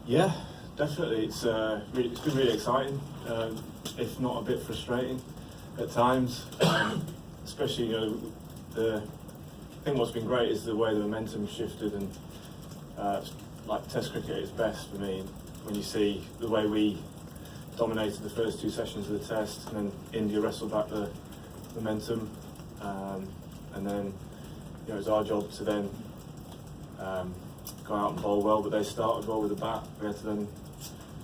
Yeah, definitely. It's been really exciting, if not a bit frustrating at times. Especially, I think what's been great is the way the momentum shifted, and like Test cricket at its best for me. When you see the way we dominated the first two sessions of the Test, and then India wrestled back the momentum, and then it was our job to then go out and bowl well, but they started well with the bat. We had to then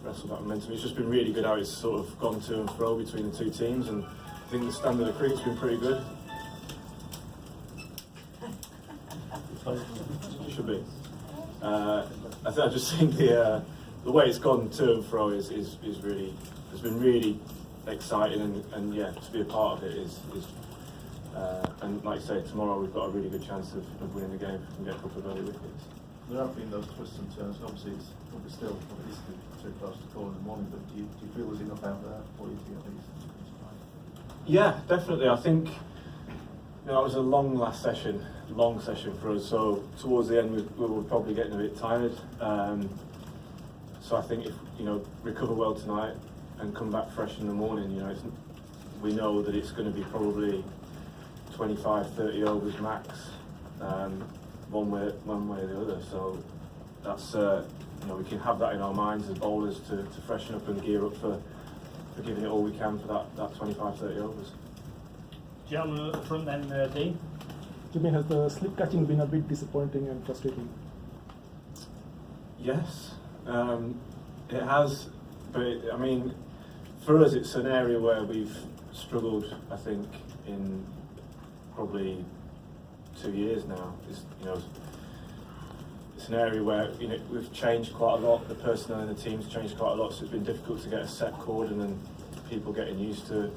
wrestle that momentum. It's just been really good how it's sort of gone to and fro between the two teams, and I think the standard of cricket's been pretty good. It should be. I just think the way it's gone to and fro has been really exciting, and yeah, to be a part of it is and like you say, tomorrow we've got a really good chance of winning the game if we can get a couple of early wickets. There have been those twists and turns. Obviously, it's probably still too close to call in the morning. But do you feel there's enough out there for you to be at least? Yeah, definitely. I think it was a long session for us. So towards the end, we were probably getting a bit tired. So I think if recover well tonight and come back fresh in the morning, we know that it's going to be probably 25-30 overs max. One way or the other, so that's we can have that in our minds as bowlers to freshen up and gear up for giving it all we can for that 25-30 overs. Gentlemen at the front then, Dean. Jimmy, has the slip catching been a bit disappointing and frustrating? Yes, it has, but for us it's an area where we've struggled, I think, in probably 2 years now. It's an area where we've changed quite a lot. The personnel in the team's changed quite a lot, so it's been difficult to get a set chord and then people getting used to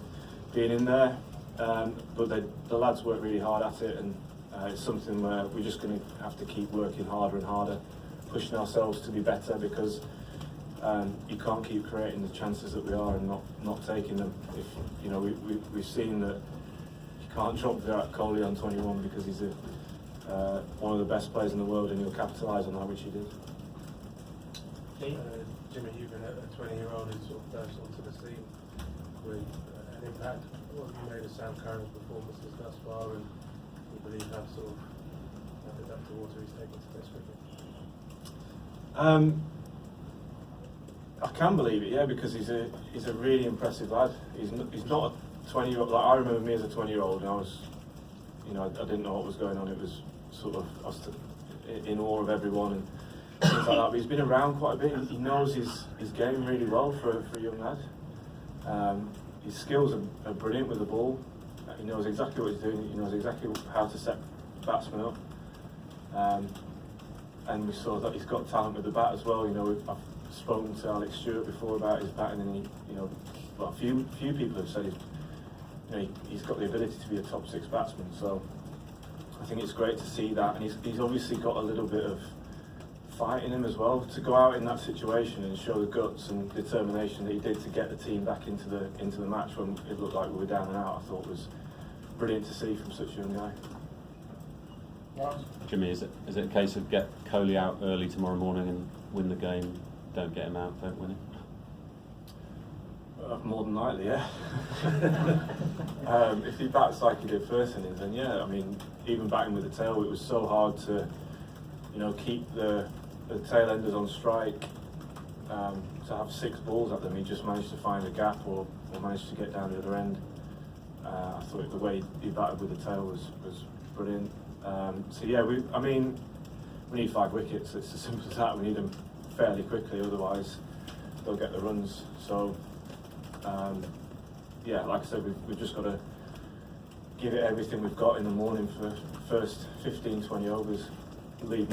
being in there. But the lads work really hard at it, and it's something where we're just going to have to keep working harder and harder, pushing ourselves to be better, because you can't keep creating the chances that we are and not taking them. If we've seen that you can't drop Virat Kohli on 21 because he's one of the best players in the world, and he'll capitalise on that, which he did. Jimmy, you've been a 20-year-old who sort of burst onto the scene with an impact. What have you made of Sam Curran's performances thus far, and you believe that sort of added up to water he's taken to Test cricket? I can believe it, yeah, because he's a really impressive lad. He's not a 20-year-old. Like, I remember me as a 20-year-old, and I was, I didn't know what was going on. It was sort of I was in awe of everyone and things like that. But he's been around quite a bit. He knows his game really well for a young lad. His skills are brilliant with the ball. He knows exactly what he's doing. He knows exactly how to set batsmen up. And we saw that he's got talent with the bat as well. I've spoken to Alex Stewart before about his batting, and a few people have said he's got the ability to be a top 6 batsman. So I think it's great to see that, and he's obviously got a little bit of fight in him as well. To go out in that situation and show the guts and determination that he did to get the team back into the match when it looked like we were down and out, I thought was brilliant to see from such a young guy. Jimmy, is it a case of get Kohli out early tomorrow morning and win the game? Don't get him out, don't win it? More than likely, yeah. If he bats like he did first innings, then yeah. Even batting with the tail, it was so hard to, keep the tail enders on strike. To have 6 balls at them, he just managed to find a gap or managed to get down the other end. I thought the way he batted with the tail was brilliant. So yeah, we need 5 wickets. It's as simple as that. We need them fairly quickly, otherwise they'll get the runs. So. Yeah, like I said, we've just got to give it everything we've got in the morning for the first 15-20 overs. Leave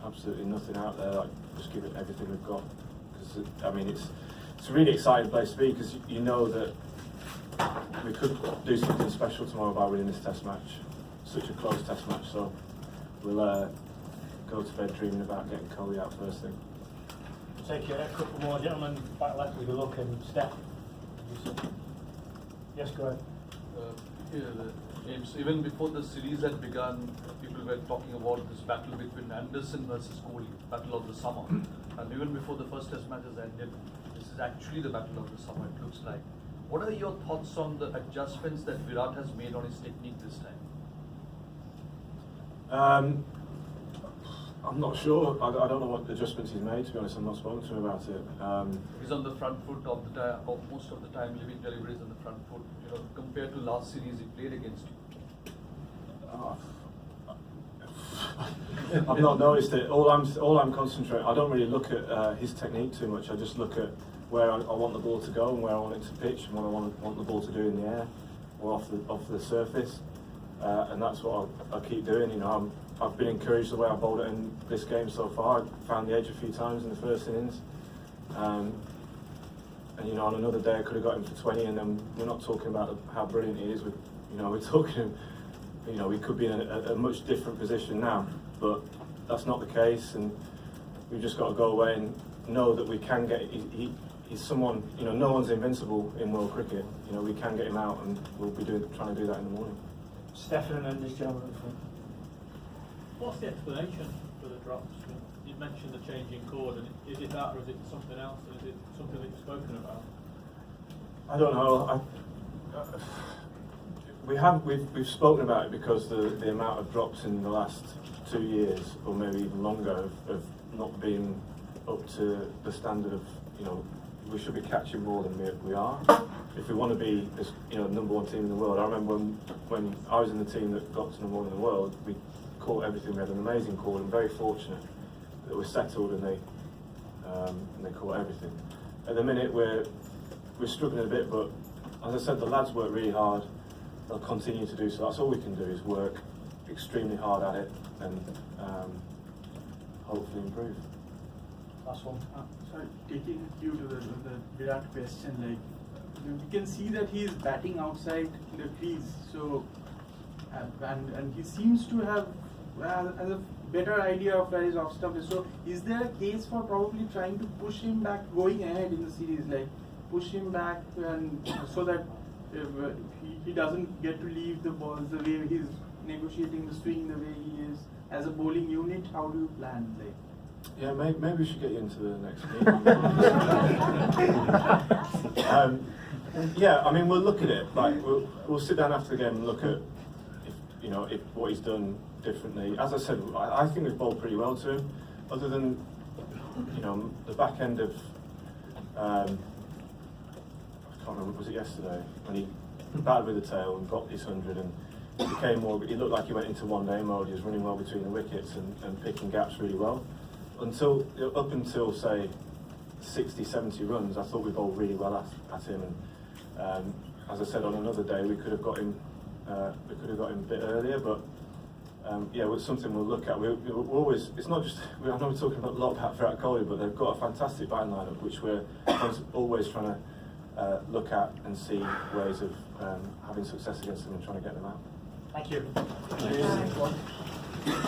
absolutely nothing out there. Just give it everything we've got. Because it's a really exciting place to be, because you know that we could do something special tomorrow by winning this Test match. Such a close Test match, so we'll go to bed dreaming about getting Kohli out first thing. Take a couple more, gentlemen. Back left with a look, and Steph. Yes, go ahead. The games. Even before the series had begun, people were talking about this battle between Anderson versus Kohli, battle of the summer. And even before the first test matches ended, this is actually the battle of the summer, it looks like. What are your thoughts on the adjustments that Virat has made on his technique this time? I'm not sure. I don't know what adjustments he's made, to be honest. I'm not spoken to him about it. He's on the front foot of the time, of most of the time, leaving deliveries on the front foot. You know, compared to last series he played against you. I've not noticed it. All I'm concentrating. I don't really look at his technique too much. I just look at where I want the ball to go and where I want it to pitch and what I want the ball to do in the air or off the surface. And that's what I keep doing. You know, I've been encouraged the way I bowled it in this game so far. I found the edge a few times in the first innings. And you know, on another day I could have got him for 20, and then we're not talking about how brilliant he is. We're talking, you know, we could be in a much different position now, but that's not the case, and we've just got to go away and know that we can get. He's someone, you know, no one's invincible in world cricket. You know, we can get him out, and we'll be trying to do that in the morning. Stefan and then this gentleman in front. What's the explanation for the drops? You mentioned the changing chord, and is it that, or is it something else? Is it something that you've spoken about? I don't know. We've spoken about it because the amount of drops in the last 2 years, or maybe even longer, of not being up to the standard of, you know, we should be catching more than we are. If we want to be, you know, number one team in the world. I remember when I was in the team that got to number one in the world, we caught everything. We had an amazing call, and very fortunate that we're settled and they caught everything. At the minute we're struggling a bit, but as I said, the lads work really hard. They'll continue to do so. That's all we can do is work extremely hard at it and hopefully improve. Last one. Sorry, taking you to the Virat question, like you can see that he is batting outside the crease, so and he seems to have as a better idea of where his off stump is. So is there a case for probably trying to push him back, going ahead in the series, like push him back, and so that he doesn't get to leave the balls the way he's negotiating the swing the way he is as a bowling unit? How do you plan, like? Yeah, maybe we should get you into the next meeting. Yeah, I mean, we'll look at it. Like, we'll sit down after the game and look at, if what he's done differently. As I said, I think we've bowled pretty well to him. Other than, the back end of, I can't remember, was it yesterday when he batted with the tail and got his 100 and became more. He looked like he went into one-day mode. He was running well between the wickets and picking gaps really well. Up until say 60, 70 runs, I thought we bowled really well at him. And as I said, on another day we could have got him. We could have got him a bit earlier, but yeah, it's something we'll look at. We're always. It's not just. I know we're talking a lot about Virat Kohli, but they've got a fantastic batting lineup, which we're always trying to look at and see ways of having success against them and trying to get them out. Thank you. Thank you.